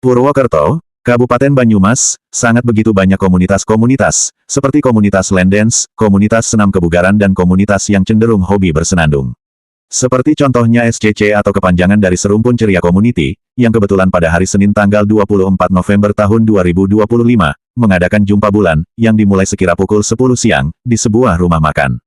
Purwokerto, Kabupaten Banyumas, sangat begitu banyak komunitas-komunitas, seperti komunitas land dance, komunitas senam kebugaran dan komunitas yang cenderung hobi bersenandung. Seperti contohnya SCC atau kepanjangan dari Serumpun Ceria Community, yang kebetulan pada hari Senin tanggal 24 November tahun 2025, mengadakan jumpa bulan, yang dimulai sekira pukul 10 siang, di sebuah rumah makan.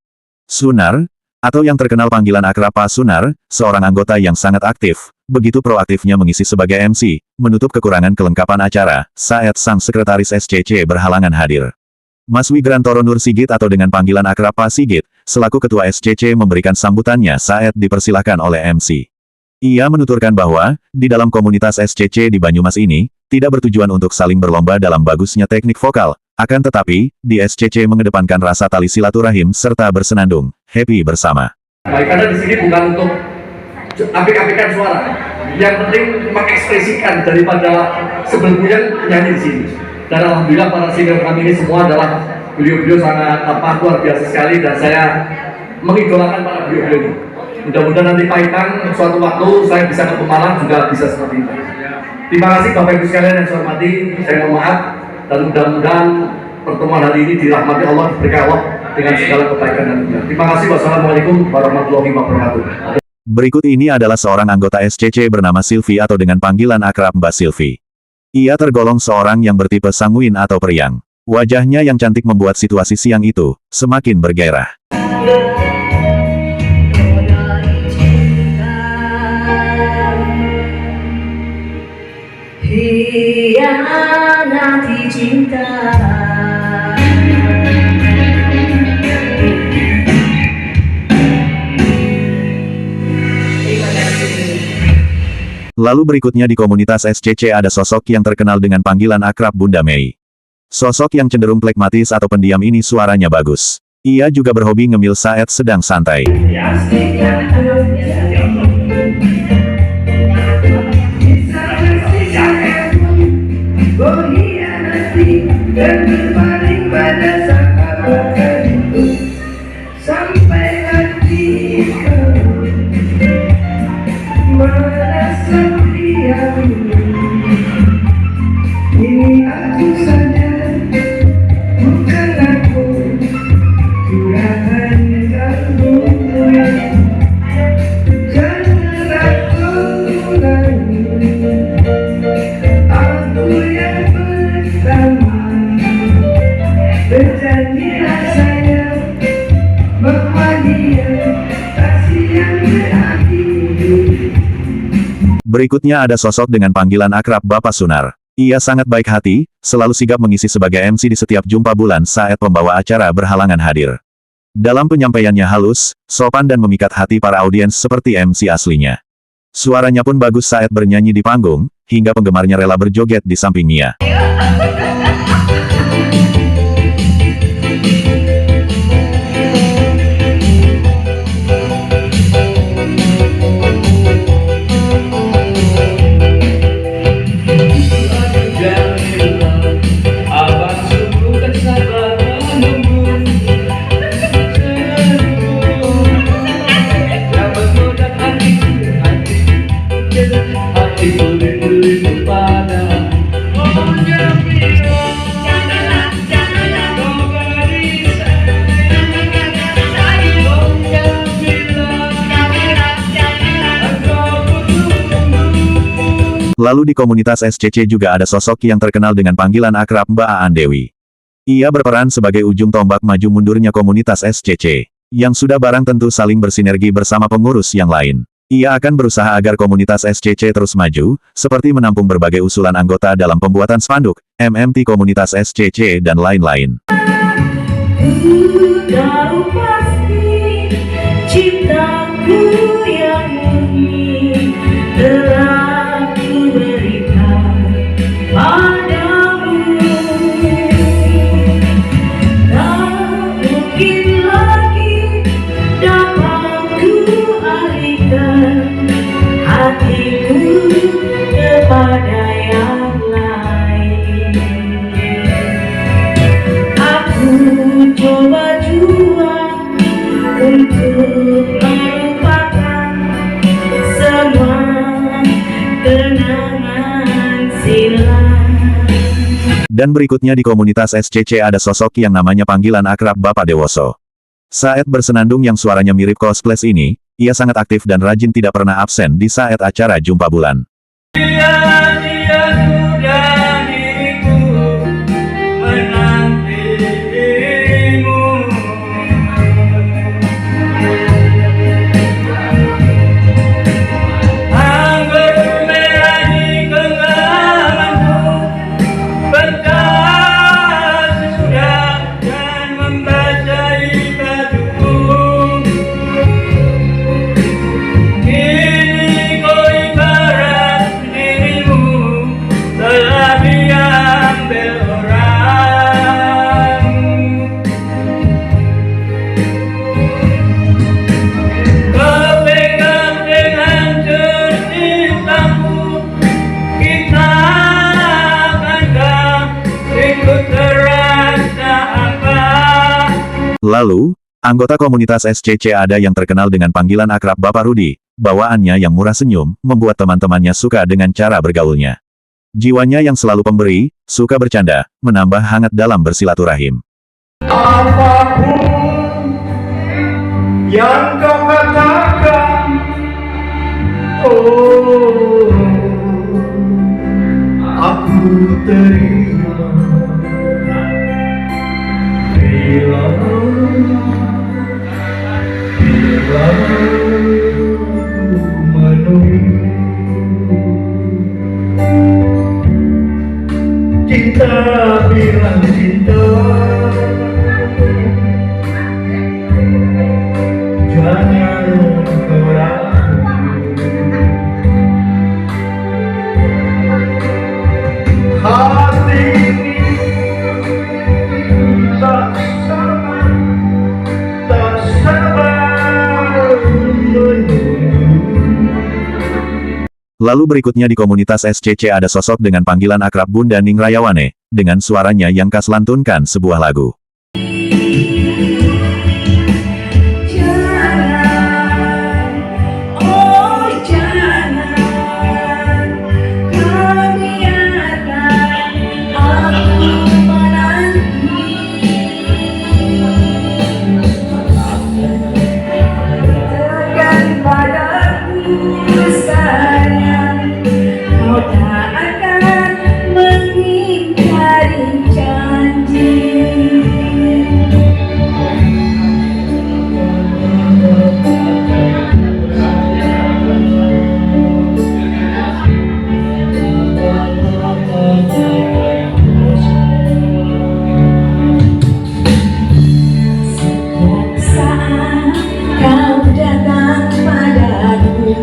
Sunar, atau yang terkenal panggilan akrab Pak Sunar, seorang anggota yang sangat aktif, begitu proaktifnya mengisi sebagai MC, menutup kekurangan kelengkapan acara, saat sang sekretaris SCC berhalangan hadir. Mas Wigrantoro Nur Sigit atau dengan panggilan akrab Pak Sigit, selaku ketua SCC memberikan sambutannya saat dipersilahkan oleh MC. Ia menuturkan bahwa, di dalam komunitas SCC di Banyumas ini, tidak bertujuan untuk saling berlomba dalam bagusnya teknik vokal, akan tetapi, di SCC mengedepankan rasa tali silaturahim serta bersenandung, happy bersama. Baik, karena di sini bukan untuk apik-apikan suara, yang penting mengekspresikan daripada sebelumnya nyanyi di sini. Dan alhamdulillah para senior kami ini semua adalah beliau-beliau sangat luar biasa sekali dan saya mengidolakan para beliau-beliau ini. Mudah-mudahan nanti Paitan suatu waktu saya bisa ke Pemalang juga bisa seperti itu. Terima kasih Bapak Ibu sekalian yang saya hormati, saya mohon maaf dan mudah-mudahan pertemuan hari ini dirahmati Allah, diberkahi Allah dengan segala kebaikan dan kemuliaan. Terima kasih. Wassalamualaikum warahmatullahi wabarakatuh. Berikut ini adalah seorang anggota SCC bernama Silvi atau dengan panggilan akrab Mbak Silvi. Ia tergolong seorang yang bertipe sanguin atau periang. Wajahnya yang cantik membuat situasi siang itu semakin bergairah. Hianati cinta. Lalu berikutnya di komunitas SCC ada sosok yang terkenal dengan panggilan akrab Bunda Mei. Sosok yang cenderung plekmatis atau pendiam ini suaranya bagus. Ia juga berhobi ngemil saat sedang santai. Berikutnya ada sosok dengan panggilan akrab Bapak Sunar. Ia sangat baik hati, selalu sigap mengisi sebagai MC di setiap jumpa bulan saat pembawa acara berhalangan hadir. Dalam penyampaiannya halus, sopan dan memikat hati para audiens seperti MC aslinya. Suaranya pun bagus saat bernyanyi di panggung, hingga penggemarnya rela berjoget di sampingnya. Lalu di komunitas SCC juga ada sosok yang terkenal dengan panggilan akrab Mbak Aan Dewi. Ia berperan sebagai ujung tombak maju mundurnya komunitas SCC, yang sudah barang tentu saling bersinergi bersama pengurus yang lain. Ia akan berusaha agar komunitas SCC terus maju, seperti menampung berbagai usulan anggota dalam pembuatan spanduk, MMT komunitas SCC dan lain-lain. Tahu pasti cintaku yang murni telah kuberikan padamu. Tak mungkin lagi dapat ku alihkan hatiku kepada yang lain. Aku coba jual hilang. Dan berikutnya di komunitas SCC ada sosok yang namanya panggilan akrab Bapak Dewoso. Saat bersenandung yang suaranya mirip Cosplays ini, ia sangat aktif dan rajin tidak pernah absen di saat acara Jumpa Bulan. Dia sudah diriku menantimu. Anggur merah di genggamanku berkas sudah dan membasahi bajuku. Kini kau ibarat dirimu telah diambil orang. Kau pegang dengan ceritaku, kita akan ikut terasa apa. Lalu, anggota komunitas SCC ada yang terkenal dengan panggilan akrab Bapak Rudi. Bawaannya yang murah senyum, membuat teman-temannya suka dengan cara bergaulnya. Jiwanya yang selalu pemberi, suka bercanda, menambah hangat dalam bersilaturahim. Apapun yang kau katakan, oh, aku terima. Bila menunggu cinta, bilang cinta, jangan kau ragu. Hati ini tak sabar menunggu. Lalu berikutnya di komunitas SCC ada sosok dengan panggilan akrab Bunda Ning Rayawane, dengan suaranya yang khas lantunkan sebuah lagu. Jangan, oh jangan, kau biarkan aku menanti. Tekan padaku sayang, kau tak akan mengingkari janji. Saat kau datang padaku,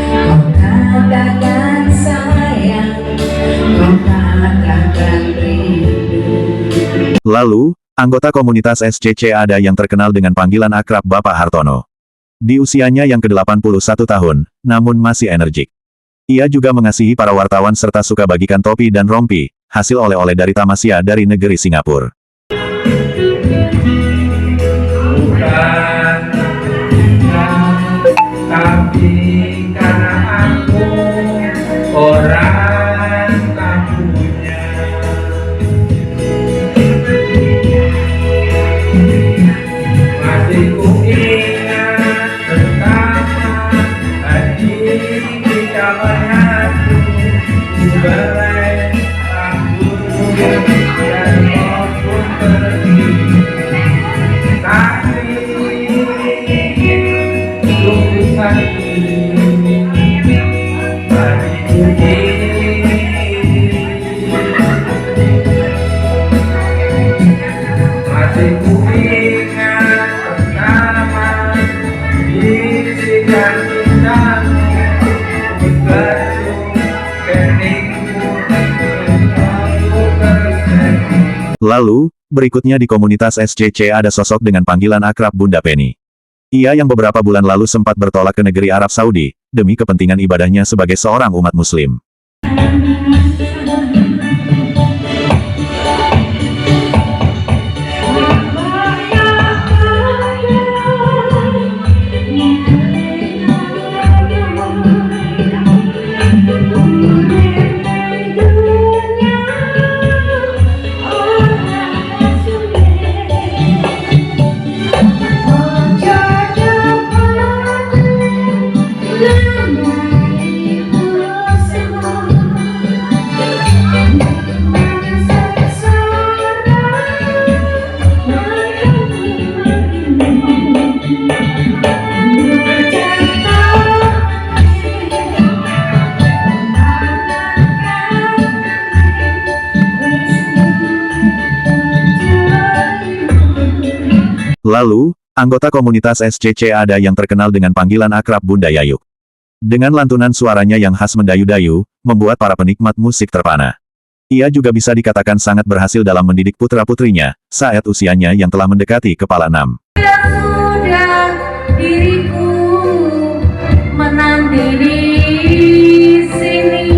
kau katakan sayang, kau katakan rindu. Lalu, anggota komunitas SCC ada yang terkenal dengan panggilan akrab Bapak Hartono. Di usianya yang ke-81 tahun, namun masih energik. Ia juga mengasihi para wartawan serta suka bagikan topi dan rompi, hasil oleh-oleh dari Tamasya dari negeri Singapura. Bukan tapi karena aku orang kampungnya. Masih kuingat betapa hati kita menyatu, belai rambutmu dan maupun pergi. Masih kuingat pertama bisikan cintamu, berbatu keningmu, aku tersenyum. Lalu, berikutnya di komunitas SCC ada sosok dengan panggilan akrab Bunda Penny. Ia yang beberapa bulan lalu sempat bertolak ke negeri Arab Saudi, demi kepentingan ibadahnya sebagai seorang umat muslim. Lalu, anggota komunitas SCC ada yang terkenal dengan panggilan akrab Bunda Yayuk. Dengan lantunan suaranya yang khas mendayu-dayu, membuat para penikmat musik terpana. Ia juga bisa dikatakan sangat berhasil dalam mendidik putra-putrinya, saat usianya yang telah mendekati kepala 6. Sudah diriku menanti di sini.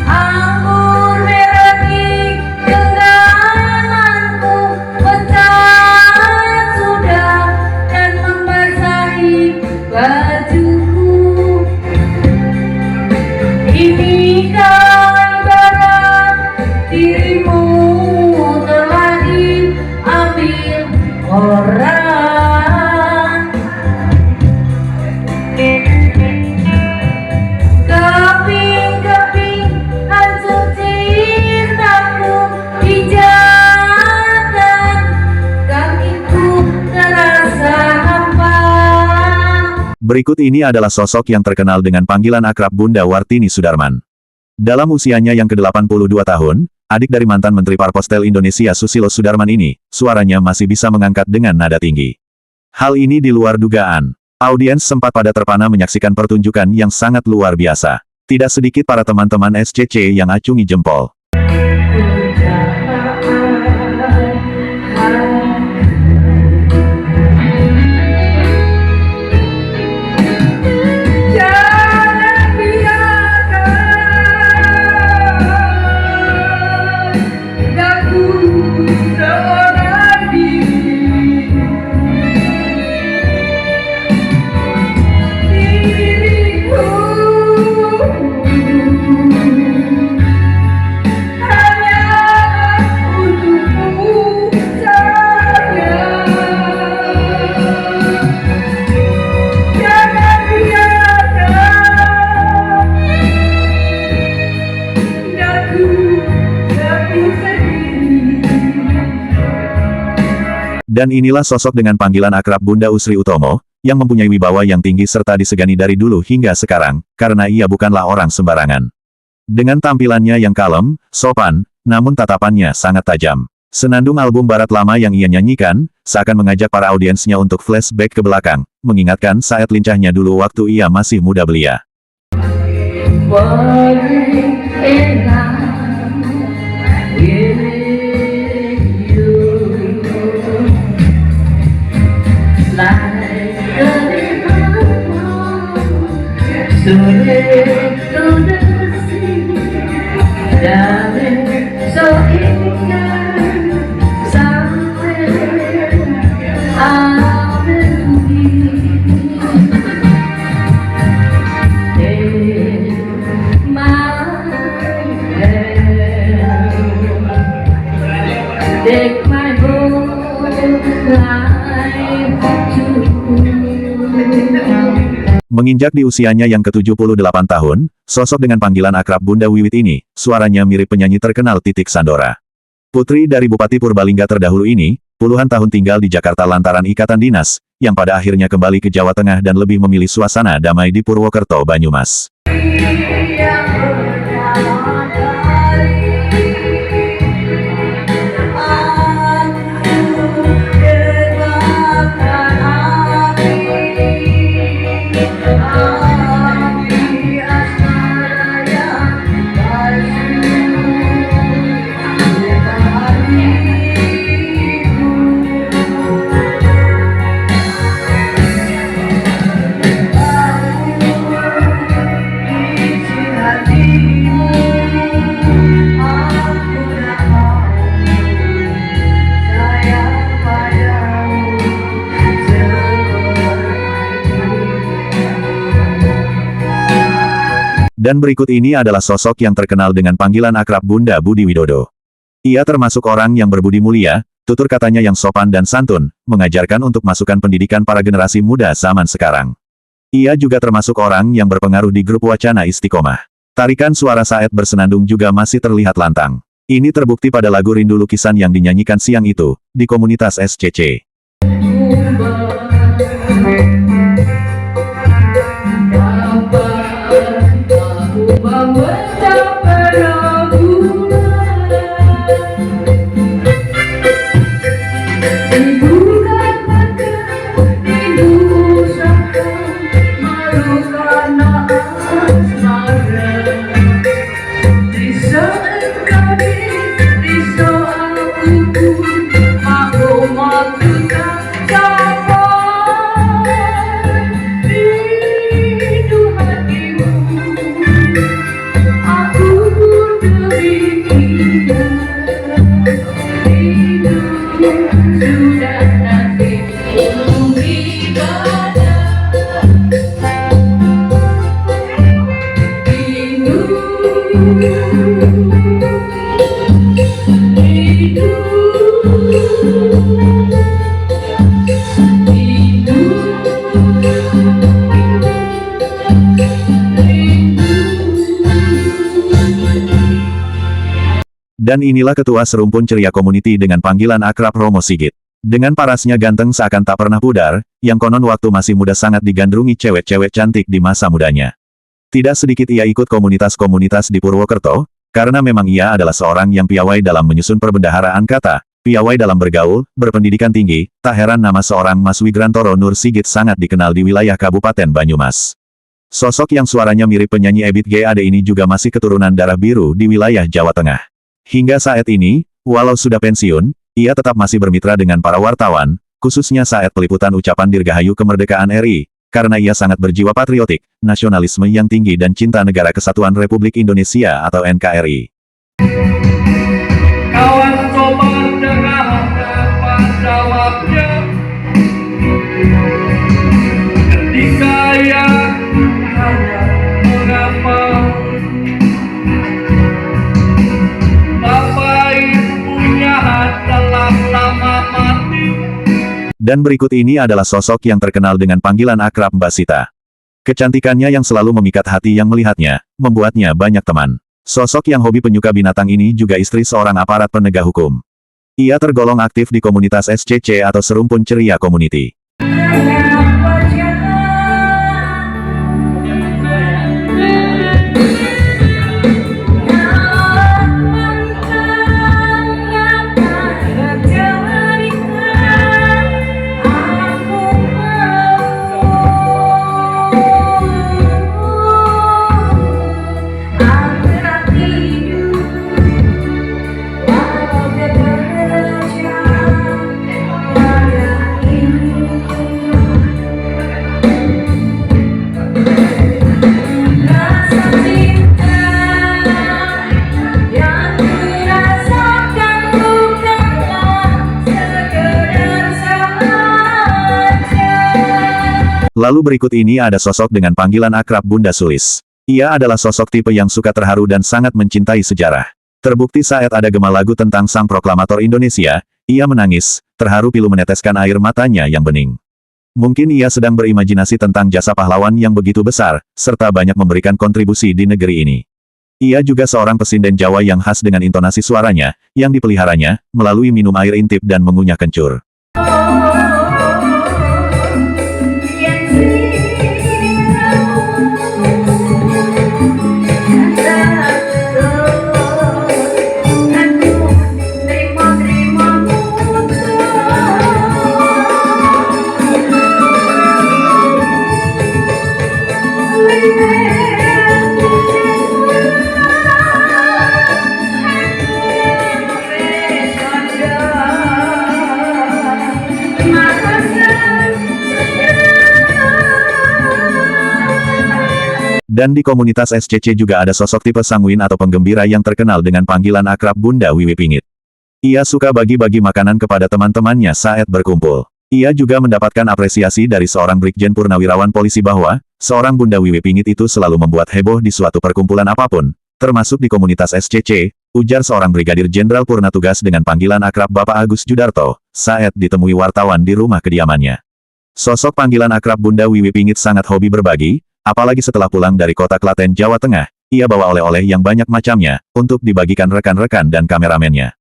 Anggur merah di genggamanku pecah sudah dan membasahi bajuku. Inikah ibarat dirimu telah diambil orang. Keping-keping hancur cintaku dijatuhkan, kakiku terasa hampa. Berikut ini adalah sosok yang terkenal dengan panggilan akrab Bunda Wartini Sudarman. Dalam usianya yang ke-82 tahun, adik dari mantan Menteri Parpostel Indonesia Susilo Sudarman ini, suaranya masih bisa mengangkat dengan nada tinggi. Hal ini di luar dugaan. Audiens sempat pada terpana menyaksikan pertunjukan yang sangat luar biasa. Tidak sedikit para teman-teman SCC yang acungi jempol. Jangan biarkan daku seorang diri. Diriku hanya untukmu sayang. Jangan biarkan daku sepi sendiri. Dan inilah sosok dengan panggilan akrab Bunda Usri Utomo, yang mempunyai wibawa yang tinggi serta disegani dari dulu hingga sekarang, karena ia bukanlah orang sembarangan. Dengan tampilannya yang kalem, sopan, namun tatapannya sangat tajam. Senandung album barat lama yang ia nyanyikan, seakan mengajak para audiensnya untuk flashback ke belakang, mengingatkan saat lincahnya dulu waktu ia masih muda belia. Falling in love with you, like a river straight to the sea, darling, so innocent, somewhere I will be. Take my hand, take my whole life too. Menginjak di usianya yang ke-78 tahun, sosok dengan panggilan akrab Bunda Wiwit ini, suaranya mirip penyanyi terkenal Titik Sandora. Putri dari Bupati Purbalingga terdahulu ini, puluhan tahun tinggal di Jakarta lantaran ikatan dinas, yang pada akhirnya kembali ke Jawa Tengah dan lebih memilih suasana damai di Purwokerto, Banyumas. Yang pertama kali aku dengarkan api asmara yang palsu Dan berikut ini adalah sosok yang terkenal dengan panggilan akrab Bunda Budi Widodo. Ia termasuk orang yang berbudi mulia, tutur katanya yang sopan dan santun, mengajarkan untuk masukan pendidikan para generasi muda zaman sekarang. Ia juga termasuk orang yang berpengaruh di grup Wacana Istiqomah. Tarikan suara saat bersenandung juga masih terlihat lantang. Ini terbukti pada lagu Rindu Lukisan yang dinyanyikan siang itu, di komunitas SCC. Dan inilah ketua serumpun ceria community dengan panggilan akrab Romo Sigit. Dengan parasnya ganteng seakan tak pernah pudar, yang konon waktu masih muda sangat digandrungi cewek-cewek cantik di masa mudanya. Tidak sedikit ia ikut komunitas-komunitas di Purwokerto, karena memang ia adalah seorang yang piawai dalam menyusun perbendaharaan kata, piawai dalam bergaul, berpendidikan tinggi, tak heran nama seorang Mas Wigrantoro Nur Sigit sangat dikenal di wilayah Kabupaten Banyumas. Sosok yang suaranya mirip penyanyi Ebit G. Ade ini juga masih keturunan darah biru di wilayah Jawa Tengah. Hingga saat ini, walau sudah pensiun, ia tetap masih bermitra dengan para wartawan, khususnya saat peliputan ucapan Dirgahayu Kemerdekaan RI, karena ia sangat berjiwa patriotik, nasionalisme yang tinggi dan cinta negara kesatuan Republik Indonesia atau NKRI. Kawan coba dengar apa jawabnya ketika ia tanya mengapa bapak ibunya telah lama mati. Dan berikut ini adalah sosok yang terkenal dengan panggilan akrab Mbak Sita. Kecantikannya yang selalu memikat hati yang melihatnya, membuatnya banyak teman. Sosok yang hobi penyuka binatang ini juga istri seorang aparat penegak hukum. Ia tergolong aktif di komunitas SCC atau Serumpun Ceria Community. Lalu berikut ini ada sosok dengan panggilan akrab Bunda Sulis. Ia adalah sosok tipe yang suka terharu dan sangat mencintai sejarah. Terbukti saat ada gema lagu tentang Sang Proklamator Indonesia, ia menangis, terharu pilu meneteskan air matanya yang bening. Mungkin ia sedang berimajinasi tentang jasa pahlawan yang begitu besar, serta banyak memberikan kontribusi di negeri ini. Ia juga seorang pesinden Jawa yang khas dengan intonasi suaranya, yang dipeliharanya, melalui minum air intip dan mengunyah kencur. Dan di komunitas SCC juga ada sosok tipe sanguin atau penggembira yang terkenal dengan panggilan akrab Bunda Wiwi Pingit. Ia suka bagi-bagi makanan kepada teman-temannya saat berkumpul. Ia juga mendapatkan apresiasi dari seorang Brigjen Purnawirawan Polisi bahwa, seorang Bunda Wiwi Pingit itu selalu membuat heboh di suatu perkumpulan apapun, termasuk di komunitas SCC, ujar seorang Brigadir Jenderal Purnatugas dengan panggilan akrab Bapak Agus Judarto, saat ditemui wartawan di rumah kediamannya. Sosok panggilan akrab Bunda Wiwi Pingit sangat hobi berbagi, apalagi setelah pulang dari kota Klaten, Jawa Tengah, ia bawa oleh-oleh yang banyak macamnya, untuk dibagikan rekan-rekan dan kameramennya.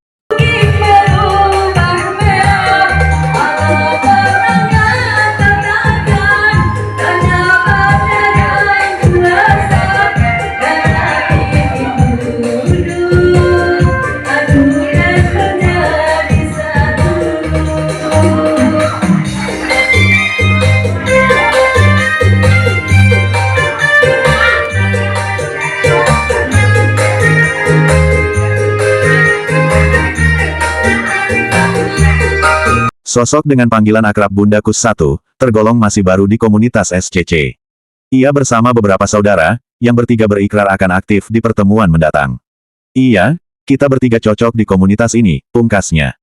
Sosok dengan panggilan akrab Bunda Kus 1, tergolong masih baru di komunitas SCC. Ia bersama beberapa saudara, yang bertiga berikrar akan aktif di pertemuan mendatang. Iya, kita bertiga cocok di komunitas ini, pungkasnya.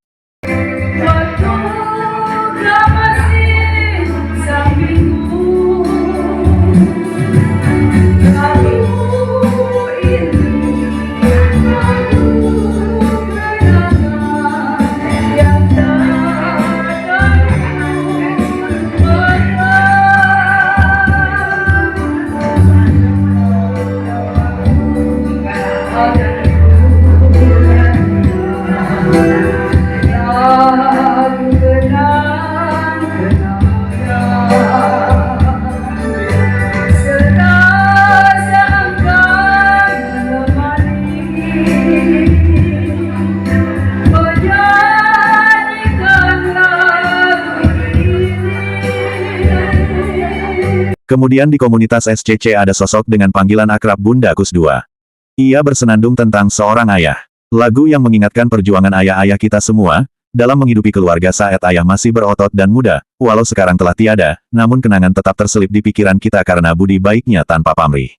Kemudian di komunitas SCC ada sosok dengan panggilan akrab Bunda Kus II. Ia bersenandung tentang seorang ayah. Lagu yang mengingatkan perjuangan ayah-ayah kita semua, dalam menghidupi keluarga saat ayah masih berotot dan muda, walau sekarang telah tiada, namun kenangan tetap terselip di pikiran kita karena budi baiknya tanpa pamrih.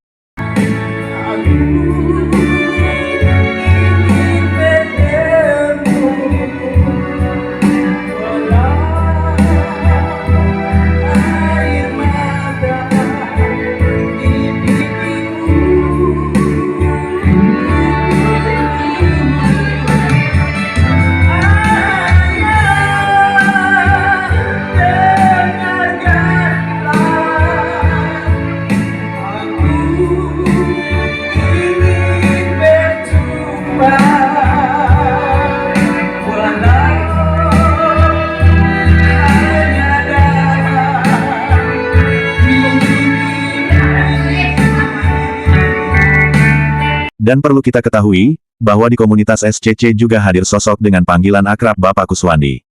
Dan perlu kita ketahui, bahwa di komunitas SCC juga hadir sosok dengan panggilan akrab Bapak Kuswandi.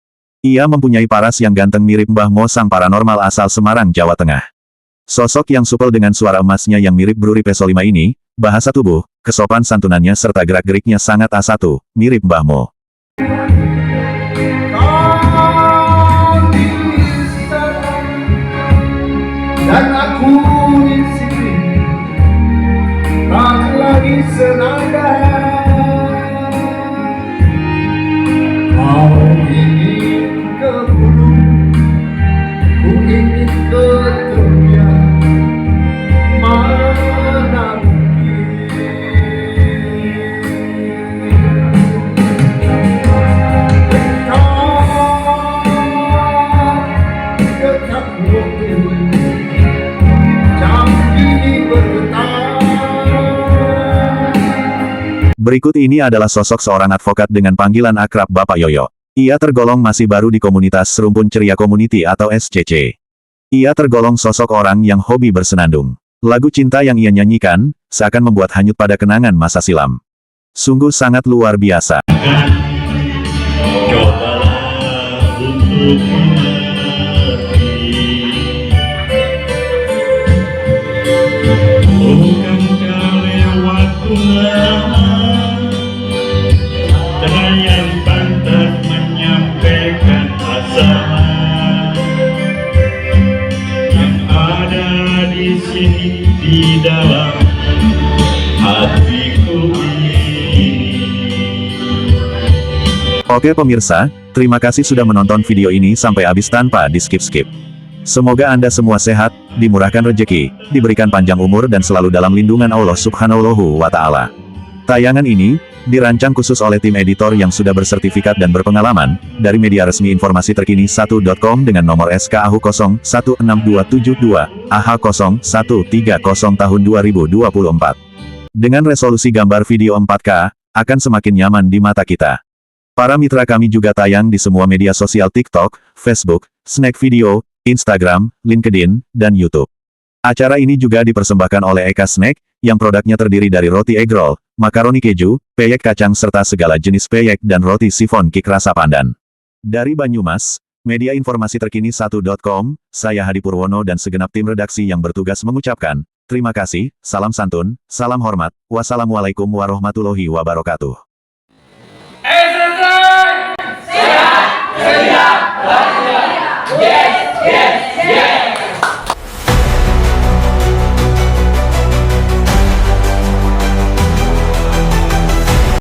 Ia mempunyai paras yang ganteng mirip Mbah Mo sang paranormal asal Semarang, Jawa Tengah. Sosok yang supel dengan suara emasnya yang mirip Bruri Peso 5 ini, bahasa tubuh, kesopan santunannya serta gerak-geriknya sangat A1, mirip Mbah Mo. Dan aku di sini tak lagi senada. Kau ingin ke gunung, ku ingin ke tepian, mana mungkin. Dekat waktu, jam ini bergetar. Berikut ini adalah sosok seorang advokat dengan panggilan akrab Bapak Yoyo. Ia tergolong masih baru di komunitas Serumpun Ceria Community atau SCC. Ia tergolong sosok orang yang hobi bersenandung. Lagu cinta yang ia nyanyikan, seakan membuat hanyut pada kenangan masa silam. Sungguh sangat luar biasa. Cobalah untuk mengerti, bukankah lewat Tuhan, cara yang pantas menyampaikan asa yang ada di sini di dalam hatiku ini. Oke pemirsa, terima kasih sudah menonton video ini sampai habis tanpa di-skip-skip. Semoga Anda semua sehat, dimurahkan rezeki, diberikan panjang umur dan selalu dalam lindungan Allah Subhanahu wa Ta'ala. Tayangan ini dirancang khusus oleh tim editor yang sudah bersertifikat dan berpengalaman dari media resmi informasi terkini 1.com dengan nomor SKAHU 016272 AH0130 tahun 2024. Dengan resolusi gambar video 4K, akan semakin nyaman di mata kita. Para mitra kami juga tayang di semua media sosial TikTok, Facebook, Snack Video, Instagram, LinkedIn, dan YouTube. Acara ini juga dipersembahkan oleh Eka Snack, yang produknya terdiri dari roti egg roll, makaroni keju, peyek kacang serta segala jenis peyek dan roti sifon kik rasa pandan. Dari Banyumas, media informasi terkini 1.com, saya Hadi Purwono dan segenap tim redaksi yang bertugas mengucapkan, terima kasih, salam santun, salam hormat, wassalamualaikum warahmatullahi wabarakatuh. Yes, yes, yes.